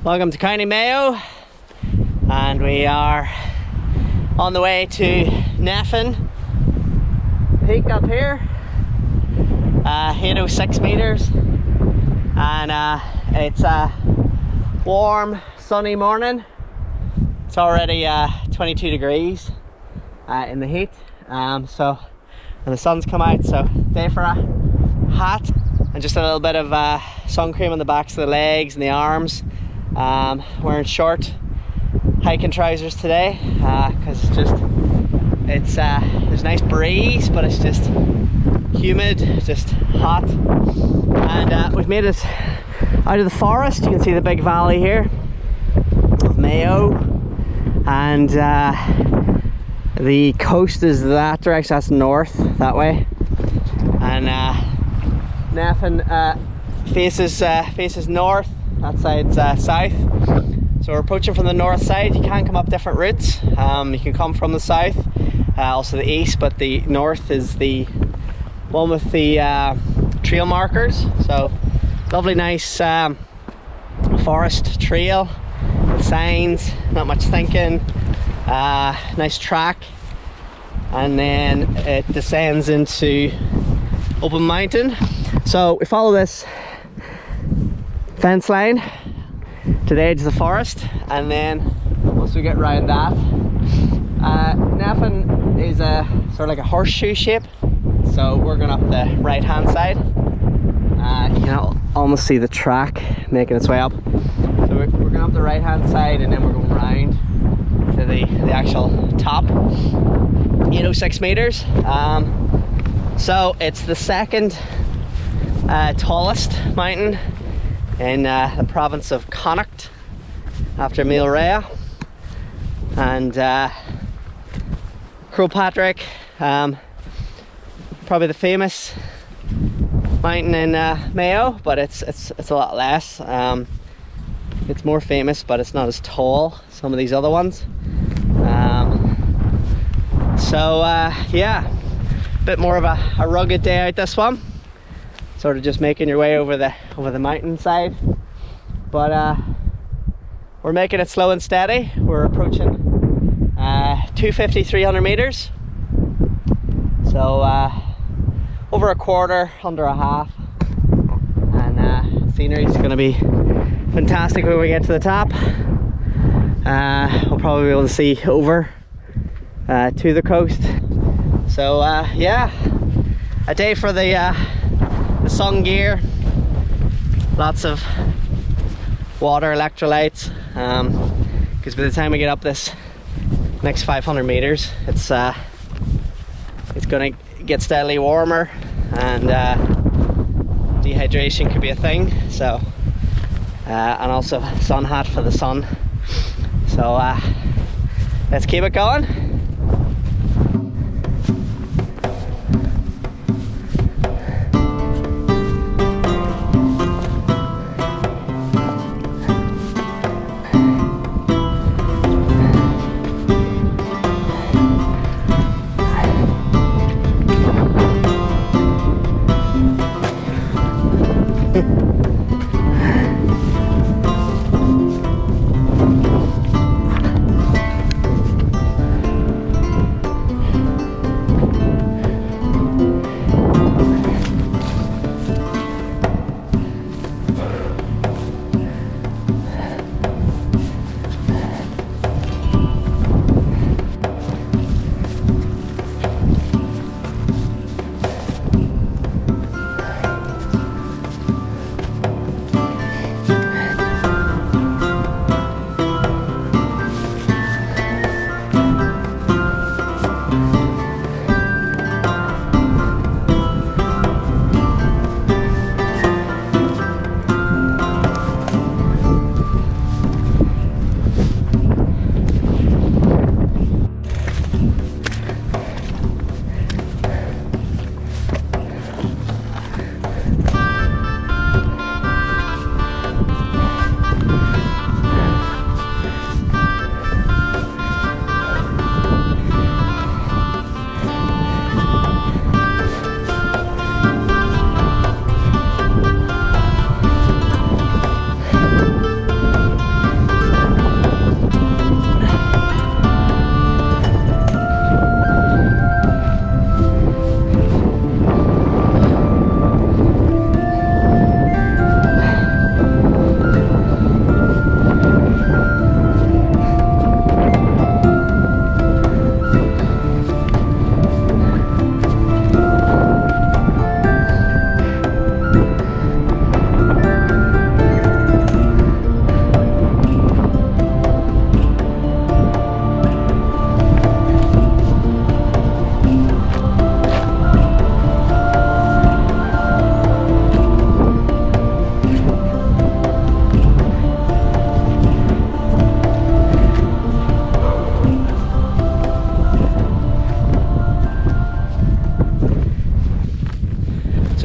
Welcome to County Mayo, and we are on the way to Nephin Peak up here, 806 meters, and it's a warm sunny morning. It's already 22 degrees in the heat, and the sun's come out, so day for a hat and just a little bit of sun cream on the backs of the legs and the arms. Wearing short hiking trousers today because there's a nice breeze, but it's just humid, just hot. And we've made it out of the forest. You can see the big valley here of Mayo, and the coast is that direction. That's north, that way, and Nephin faces north. That side's south, so we're approaching from the north side. You can come up different routes. You can come from the south, also the east, but the north is the one with the trail markers. So lovely, nice forest trail with signs, not much thinking, nice track, and then it descends into open mountain. So we follow this fence line to the edge of the forest, and then once we get around that, Nephin is a sort of like a horseshoe shape, so we're going up the right hand side. You can almost see the track making its way up, so we're going up the right hand side, and then we're going round to the actual top, 806 meters. So it's the second tallest mountain in the province of Connacht, after Mayo and Crowpatrick, probably the famous mountain in Mayo, but it's a lot less. It's more famous, but it's not as tall as some of these other ones. Yeah, a bit more of a rugged day out, this one. Sort of just making your way over the mountainside, but we're making it slow and steady. We're approaching 250, 300 meters, so over a quarter, under a half, and scenery is going to be fantastic when we get to the top. We'll probably be able to see over to the coast. So yeah, a day for the sun gear, lots of water, electrolytes, because by the time we get up this next 500 meters, it's going to get steadily warmer, and dehydration could be a thing. So and also sun hat for the sun. So let's keep it going.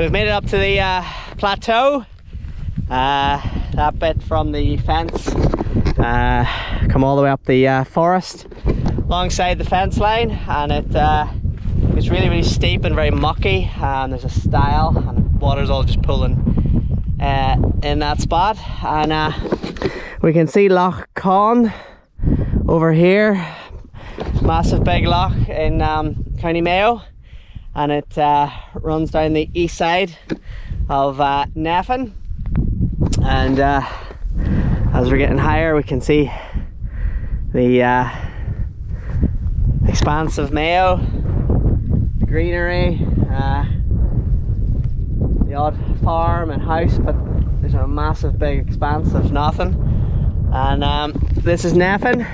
So we've made it up to the plateau. That bit from the fence, come all the way up the forest alongside the fence line, and it's really steep and very mucky, and there's a stile and water's all just pulling in that spot. And we can see Loch Conn over here, massive big loch in County Mayo, and it runs down the east side of Nephin. And as we're getting higher, we can see the expanse of Mayo, the greenery, the odd farm and house, but there's a massive big expanse of nothing. And this is Nephin.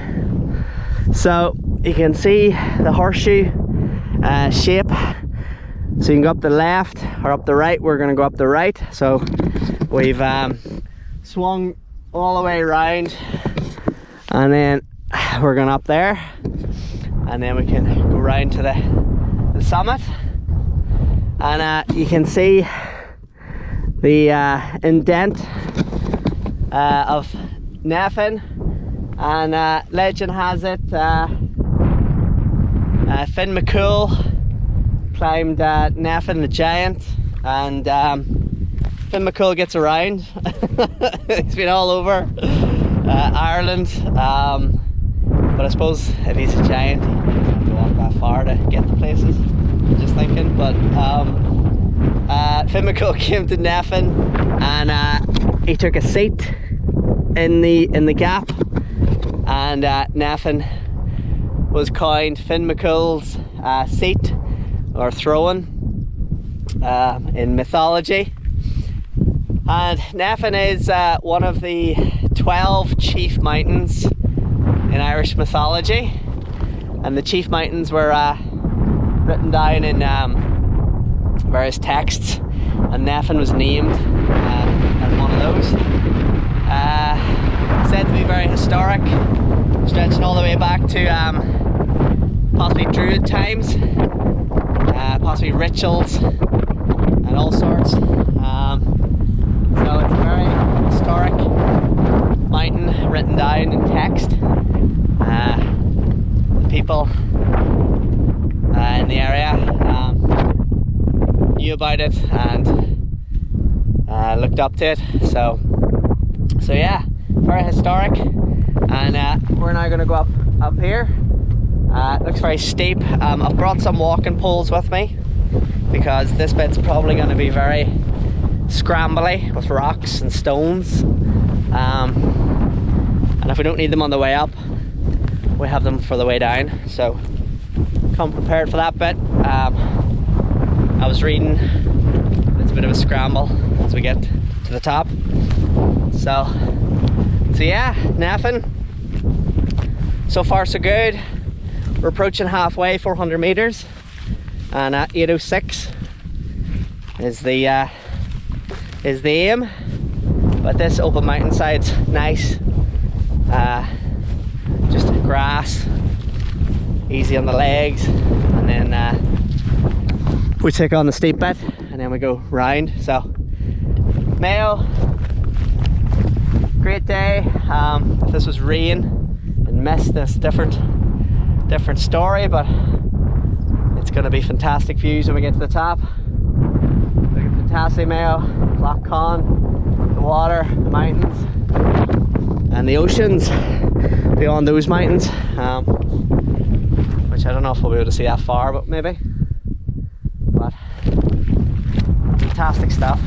So you can see the horseshoe shape. So you can go up the left or up the right. We're going to go up the right. So we've swung all the way around, and then we're going up there, and then we can go round to the summit. And you can see the indent of Nephin, and legend has it Finn McCool climbed Nephin the Giant, and Finn McCool gets around. He's been all over Ireland, but I suppose if he's a giant, he doesn't have to walk that far to get to places. I'm just thinking. But Finn McCool came to Nephin, and he took a seat in the gap, and Nephin was coined Finn McCool's seat, or throne, in mythology. And Nephin is one of the 12 chief mountains in Irish mythology, and the chief mountains were written down in various texts, and Nephin was named as one of those. Said to be very historic, stretching all the way back to possibly Druid times, possibly rituals and all sorts. So it's a very historic mountain written down in text. The people in the area knew about it and looked up to it. So yeah, very historic. And we're now going to go up here. It looks very steep. I've brought some walking poles with me because this bit's probably going to be very scrambly with rocks and stones, and if we don't need them on the way up, we have them for the way down. So come prepared for that bit. I was reading it's a bit of a scramble as we get to the top. So yeah, Nephin, so far so good. We're approaching halfway, 400 meters, and 8:06 is the aim. But this open mountainside's nice, just grass, easy on the legs, and then we take on the steep bit and then we go round. So Mayo, great day. If this was rain and mist, this different story, but it's going to be fantastic views when we get to the top. Look at fantastic Mayo, Loch Conn, the water, the mountains, and the oceans beyond those mountains, which I don't know if we'll be able to see that far, but maybe. But fantastic stuff.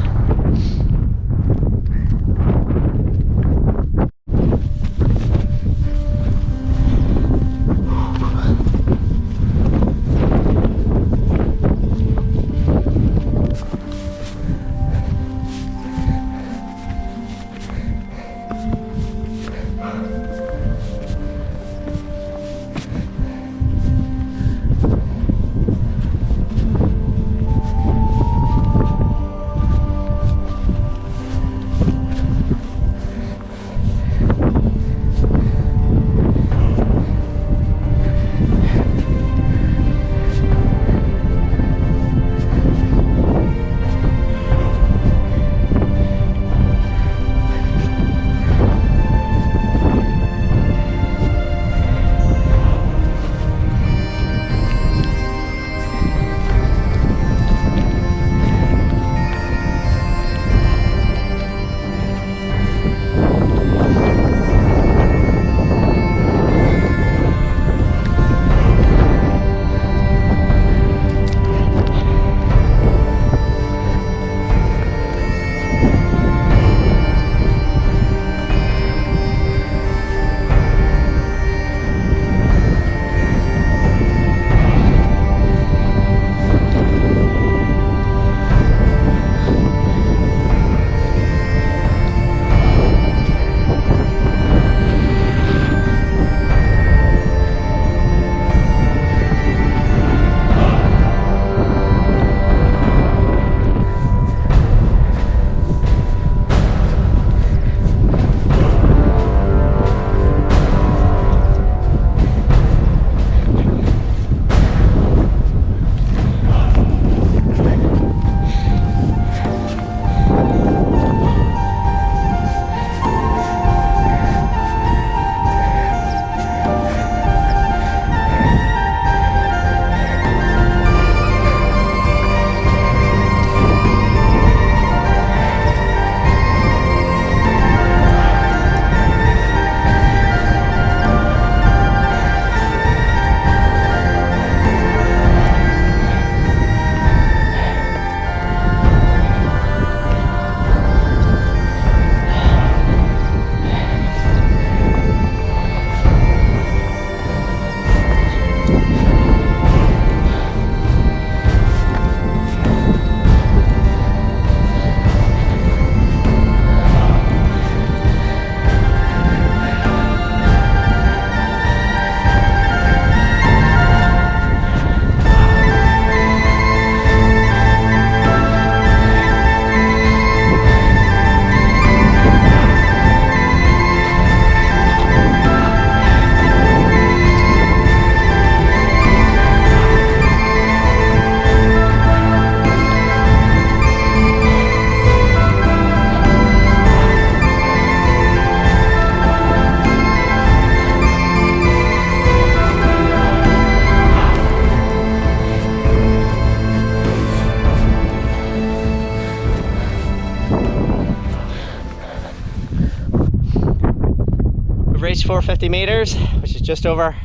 we've reached 450 meters, which is just over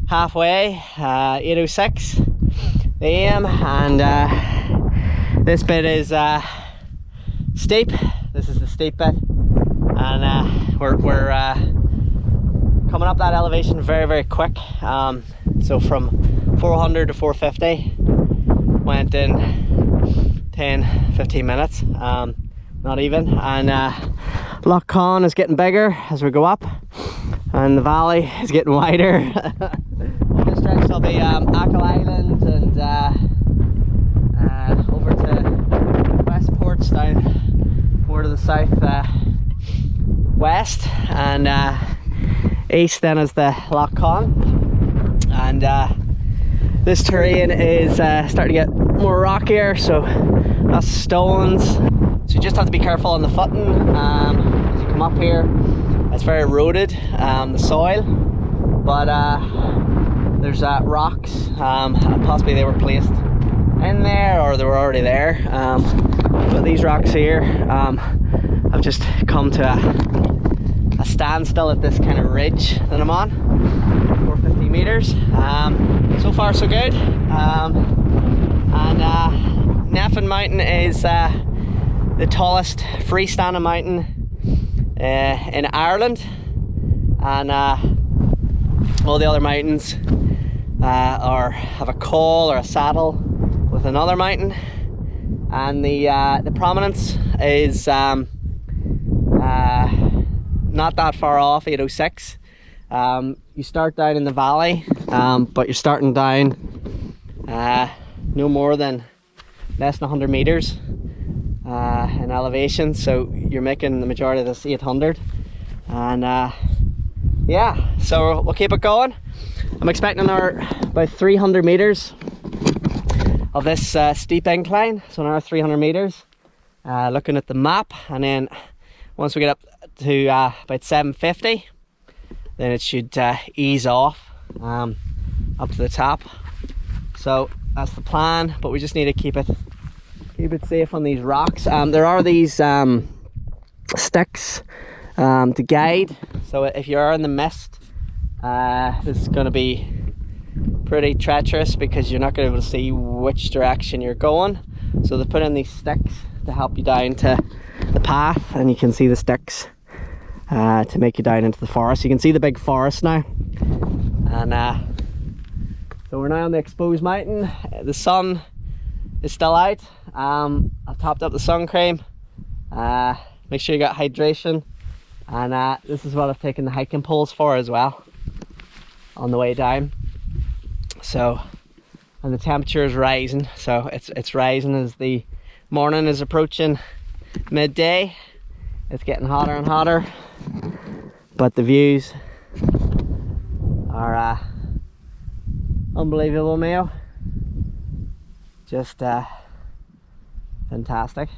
halfway. 8:06 a.m. and this bit is steep. This is the steep bit, and we're coming up that elevation very quick. So from 400 to 450 went in 10-15 minutes, not even. And Loch Con is getting bigger as we go up, and the valley is getting wider. This stretch will be Achill Island and over to Westport's down more to the south west, and east then is the Loch Con. And this terrain is starting to get more rockier, so that's stones. So you just have to be careful on the footing as you come up here. It's very eroded, the soil, but there's rocks. Possibly they were placed in there, or they were already there. But these rocks here have just come to a standstill at this kind of ridge that I'm on. 450 meters. So far so good. And Nephin Mountain is the tallest freestanding mountain in Ireland, and all the other mountains have a col or a saddle with another mountain, and the prominence is not that far off, 806. You start down in the valley, but you're starting down no more than less than 100 meters in elevation, so you're making the majority of this 800. And yeah, so we'll keep it going. I'm expecting about 300 meters of this steep incline, so another 300 meters. Looking at the map, and then once we get up to about 750, then it should ease off up to the top. So that's the plan, but we just need to keep it safe on these rocks. There are these sticks to guide, so if you are in the mist, this is going to be pretty treacherous because you're not going to be able to see which direction you're going. So they put in these sticks to help you down to the path, and you can see the sticks to make you down into the forest. You can see the big forest now, and so we're now on the exposed mountain. The sun is still out. I've topped up the sun cream. Make sure you got hydration, and this is what I've taken the hiking poles for as well on the way down. So, and the temperature is rising, so it's rising as the morning is approaching midday. It's getting hotter and hotter, but the views are unbelievable, Mayo. Just fantastic.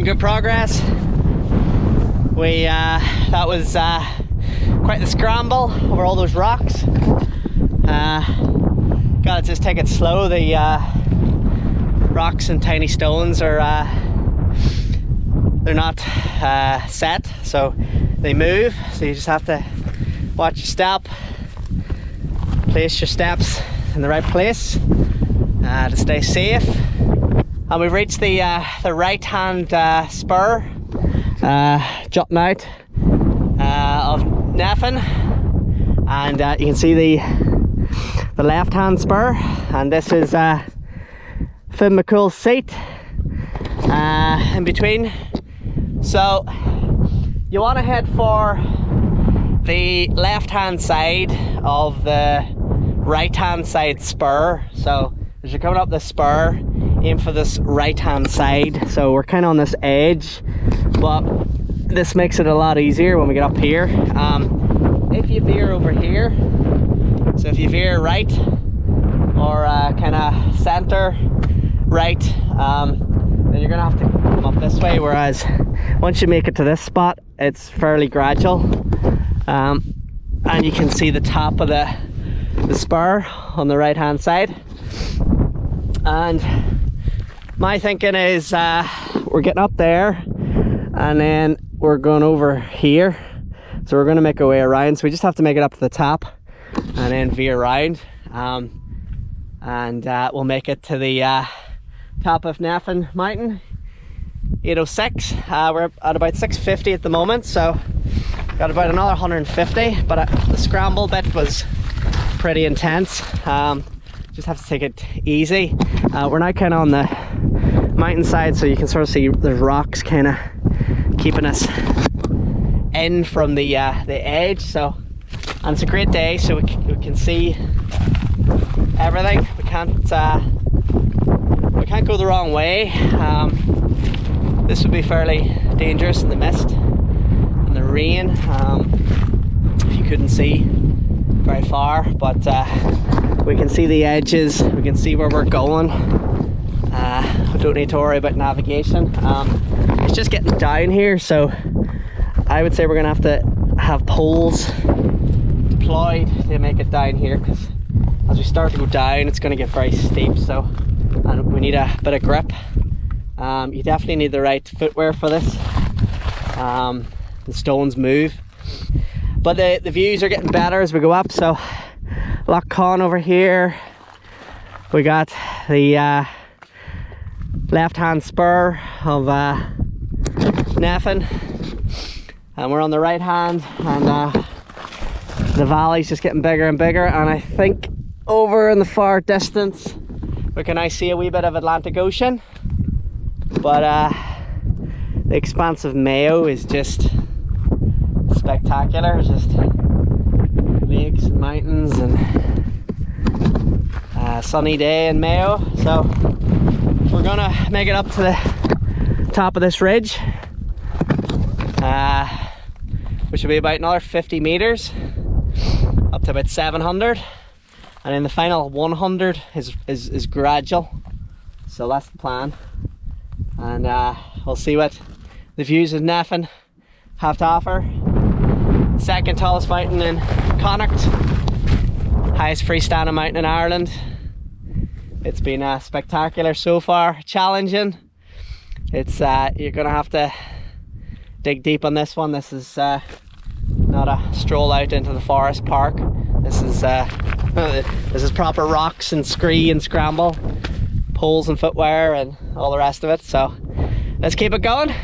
good progress. That was quite the scramble over all those rocks. Gotta just take it slow. The rocks and tiny stones are they're not set, so they move. So you just have to watch your step, place your steps in the right place to stay safe. And we've reached the right hand spur jutting out of Nephin, and you can see the left hand spur, and this is Finn McCool's seat in between. So you want to head for the left hand side of the right hand side spur. So as you're coming up the spur, aim for this right hand side. So we're kind of on this edge, but this makes it a lot easier when we get up here. If you veer over here, so if you veer right or kind of center right, then you're gonna have to come up this way, whereas once you make it to this spot, it's fairly gradual, and you can see the top of the spur on the right hand side. And my thinking is we're getting up there and then we're going over here, so we're going to make our way around, so we just have to make it up to the top and then veer around, and we'll make it to the top of Nephin Mountain, 806. We're at about 650 at the moment, so got about another 150, but the scramble bit was pretty intense. Just have to take it easy. We're now kind of on the mountainside, so you can sort of see the rocks kind of keeping us in from the edge. So, and it's a great day, so we can see everything. We can't go the wrong way. This would be fairly dangerous in the mist and the rain, if you couldn't see very far, but we can see the edges, we can see where we're going. We don't need to worry about navigation. It's just getting down here, so I would say we're gonna have to have poles deployed to make it down here, because as we start to go down, it's going to get very steep. So, and we need a bit of grip. You definitely need the right footwear for this. The stones move, but the views are getting better as we go up. So Loch Con over here, we got the left hand spur of Nephin, and we're on the right hand, and the valley's just getting bigger and bigger, and I think over in the far distance we can now see a wee bit of Atlantic Ocean, but the expanse of Mayo is just spectacular. It's just lakes and mountains and a sunny day in Mayo. So we're gonna make it up to the top of this ridge, which will be about another 50 meters up to about 700, and then the final 100 is gradual. So that's the plan, and we'll see what the views of Nephin have to offer. Second tallest mountain in Connacht, highest freestanding mountain in Ireland. It's been spectacular so far, challenging. It's you're gonna have to dig deep on this one. This is not a stroll out into the forest park. This is proper rocks and scree and scramble, poles and footwear and all the rest of it. So let's keep it going.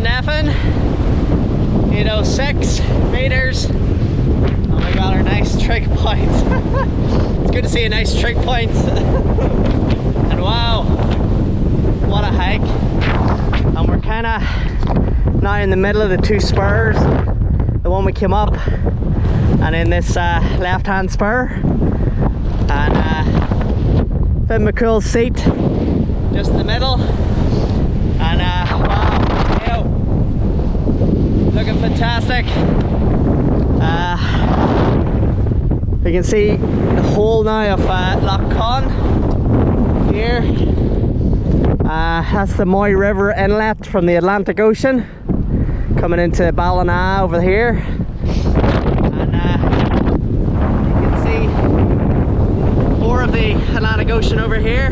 Nephin, 806 meters, and we got our nice trig point. It's good to see a nice trig point. And wow, what a hike. And we're kind of now in the middle of the two spurs, the one we came up and in this left hand spur, and Finn McCool's seat just in the middle. And wow, Mayo, looking fantastic. You can see the whole now of Loch Con here. That's the Moy River inlet from the Atlantic Ocean coming into Ballina over here. And you can see more of the Atlantic Ocean over here.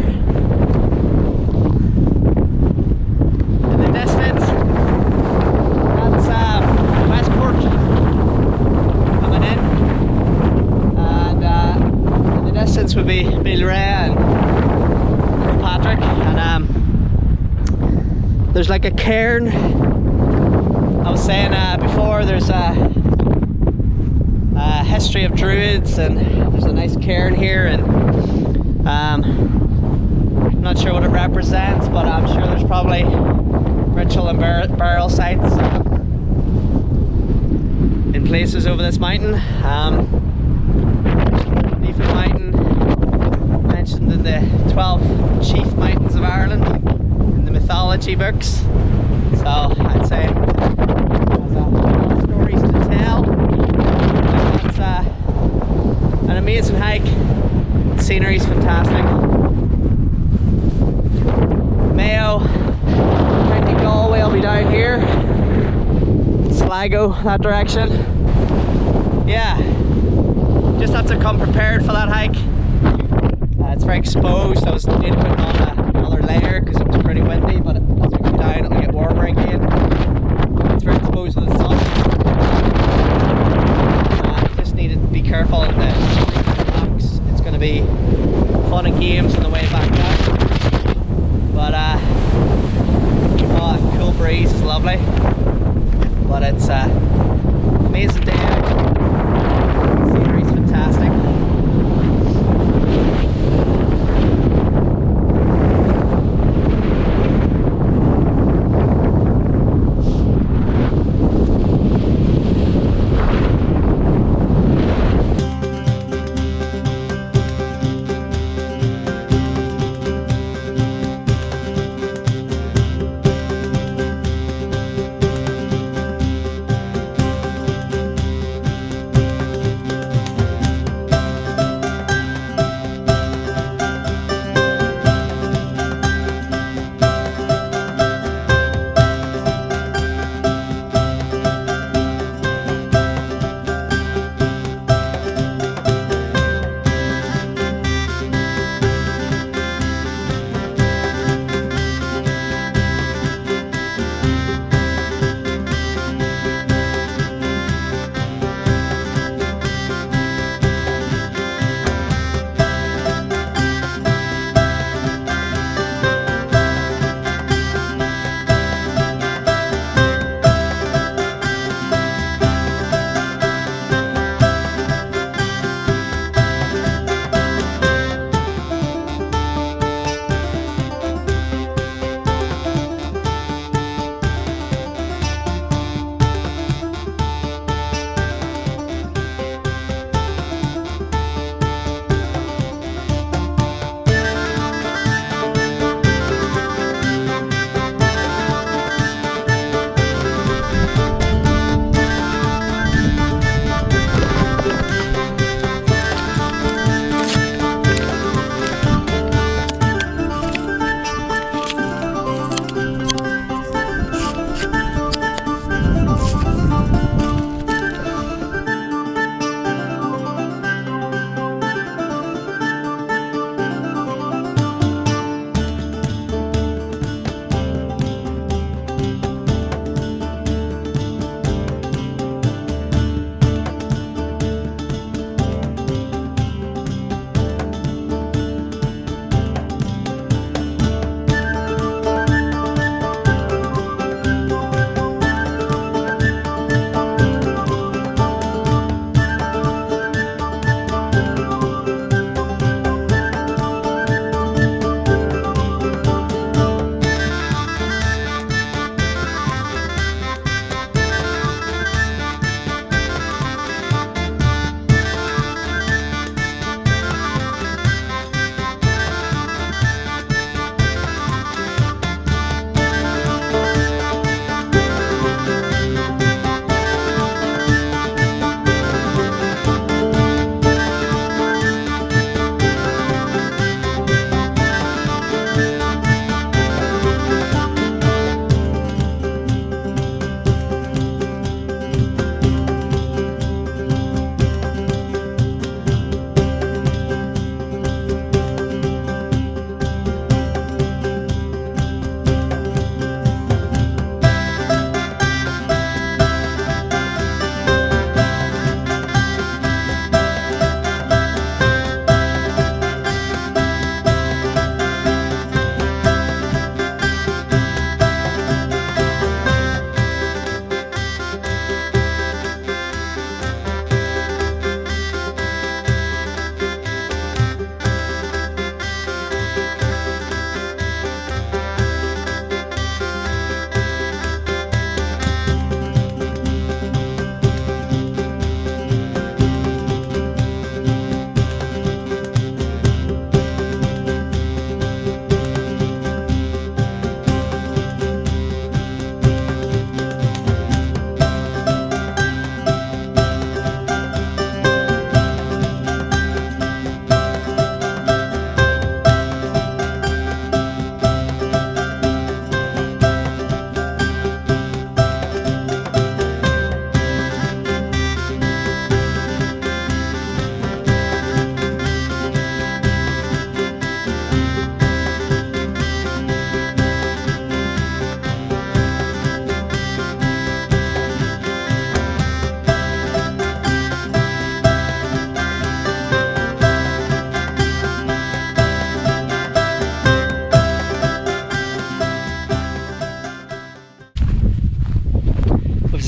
In the distance, that's Westport coming in. And in the distance would be Bilray and Patrick. And there's like a cairn. I was saying before, there's a history of druids, and there's a nice cairn here, and I'm not sure what it represents, but I'm sure there's probably ritual and burial sites in places over this mountain. Nephin Mountain, mentioned in the 12 chief mountains of Ireland in the mythology books, so I'd say there's a lot of stories to tell. It's an amazing hike. The scenery's fantastic. Mayo, County Galway will be down here. Sligo, that direction. Yeah, just have to come prepared for that hike. It's very exposed. I was need to put on another layer because it was pretty windy, but as we go down it'll get warmer again. It's very exposed to the sun. Just need to be careful in the rocks. It's going to be fun and games on the way back down. But oh, the cool breeze is lovely. But it's amazing day out. The scenery's fantastic.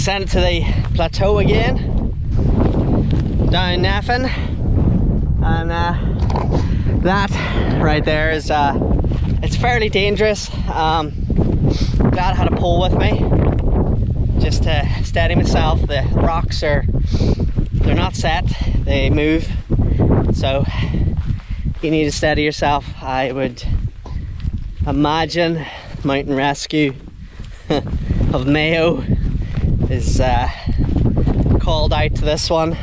descended to the plateau again, down Nephin, and that right there is it's fairly dangerous. Glad I had a pole with me just to steady myself. The rocks they're not set, they move, so you need to steady yourself. I would imagine mountain rescue of Mayo is called out to this one.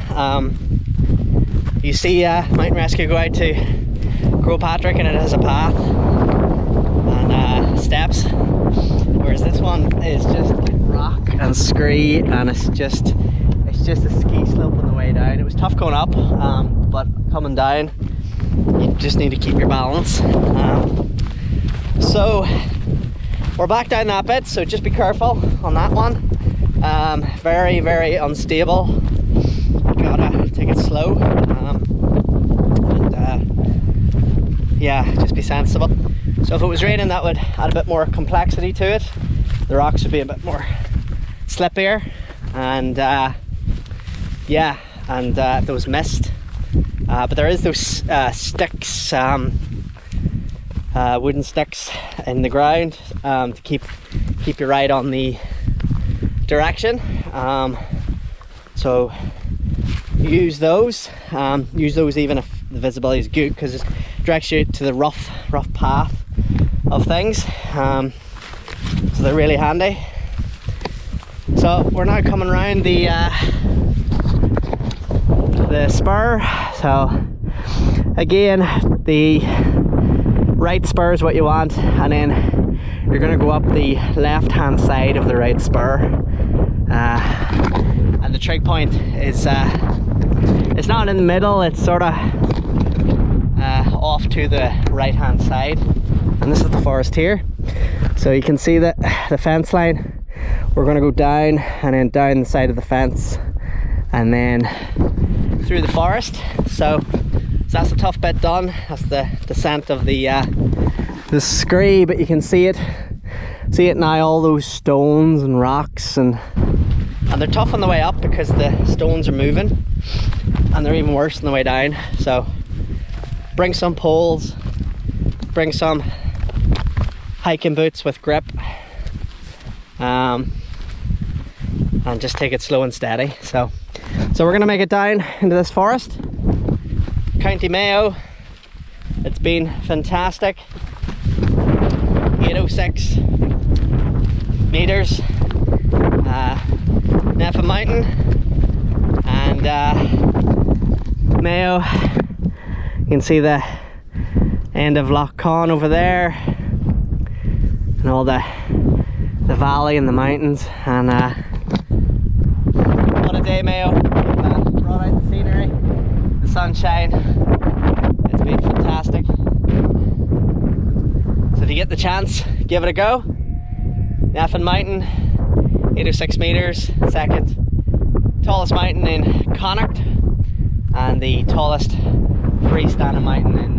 You see mountain rescue go out to Patrick and it has a path and steps, whereas this one is just rock and scree, and it's just a ski slope on the way down. It was tough going up, but coming down you just need to keep your balance. So we're back down that bit, so just be careful on that one. Very, very unstable. Gotta take it slow, yeah, just be sensible. So if it was raining, that would add a bit more complexity to it. The rocks would be a bit more slippier, and yeah, and if there was mist, but there is those sticks, wooden sticks in the ground to keep you right on the direction. So use those even if the visibility is good, because it directs you to the rough path of things. So they're really handy. So we're now coming around the spur. So again, the right spur is what you want, and then you're going to go up the left hand side of the right spur, and the trig point is it's not in the middle, it's sort of off to the right hand side, and this is the forest here. So you can see that the fence line, we're going to go down and then down the side of the fence and then through the forest. So that's the tough bit done. That's the descent of the scree, but you can see it now, all those stones and rocks, and they're tough on the way up because the stones are moving, and they're even worse on the way down. So bring some poles, bring some hiking boots with grip, and just take it slow and steady. So we're gonna make it down into this forest. County Mayo, it's been fantastic. 806 meters, Nephin Mountain and Mayo. You can see the end of Loch Con over there, and all the valley and the mountains. And what a day, Mayo. Brought out the scenery, the sunshine. It's been fantastic. So if you get the chance, give it a go. Nephin Mountain, 806 meters, second tallest mountain in Connacht, and the tallest freestanding mountain in